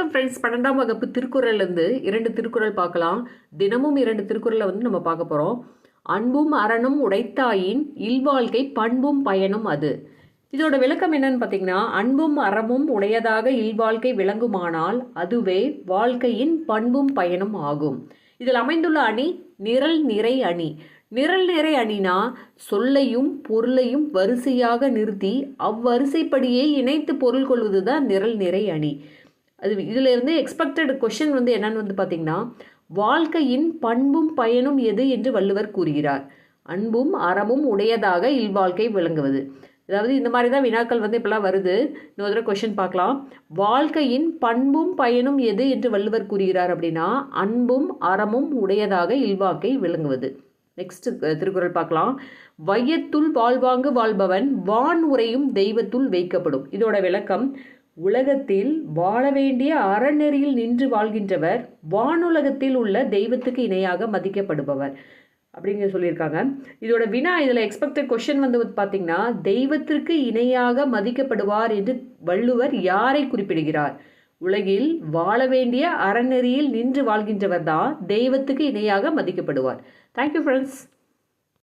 வணக்கம் ஃப்ரெண்ட்ஸ். 12ஆம் வகுப்பு திருக்குறள்லேருந்து 2 திருக்குறள் பார்க்கலாம். தினமும் 2 திருக்குறளை நம்ம பார்க்க போகிறோம். அன்பும் அறனும் உடைத்தாயின் இல்வாழ்க்கை பண்பும் பயனும் அது. இதோட விளக்கம் என்னன்னு பார்த்தீங்கன்னா, அன்பும் அறமும் உடையதாக இல்வாழ்க்கை விளங்குமானால் அதுவே வாழ்க்கையின் பண்பும் பயனும் ஆகும். இதில் அமைந்துள்ள அணி நிரல் நிறை அணி. நிரல் நிறை அணினா சொல்லையும் பொருளையும் வரிசையாக நிறுத்தி அவ்வரிசைப்படியே இணைத்து பொருள் கொள்வது தான் நிரல் நிறை அணி. இதில் இருந்து எக்ஸ்பெக்டட் கொஷின் என்னன்னு பார்த்தீங்கன்னா, வாழ்க்கையின் பண்பும் பயனும் எது என்று வள்ளுவர் கூறுகிறார். அன்பும் அறமும் உடையதாக இல்வாழ்க்கை விளங்குவது. அதாவது இந்த மாதிரி தான் வினாக்கள் இப்பெல்லாம் வருது. இன்னொரு தடவை கொஷின் பார்க்கலாம். வாழ்க்கையின் பண்பும் பயனும் எது என்று வள்ளுவர் கூறுகிறார் அப்படின்னா, அன்பும் அறமும் உடையதாக இல்வாழ்க்கை விளங்குவது. நெக்ஸ்ட் திருக்குறள் பார்க்கலாம். வையத்துள் வாழ்வாங்கு வாழ்பவன் வான் உரையும் தெய்வத்துள் வைக்கப்படும். இதோட விளக்கம், உலகத்தில் வாழ வேண்டிய அறநெறியில் நின்று வாழ்கின்றவர் வானுலகத்தில் உள்ள தெய்வத்துக்கு இணையாக மதிக்கப்படுபவர் அப்படிங்கிற சொல்லியிருக்காங்க. இதோட வினா, இதில் எக்ஸ்பெக்டட் கொஷின் பார்த்தீங்கன்னா, தெய்வத்திற்கு இணையாக மதிக்கப்படுவார் என்று வள்ளுவர் யாரை குறிப்பிடுகிறார்? உலகில் வாழ வேண்டிய அறநெறியில் நின்று வாழ்கின்றவர் தான் தெய்வத்துக்கு இணையாக மதிக்கப்படுவார். Thank you friends.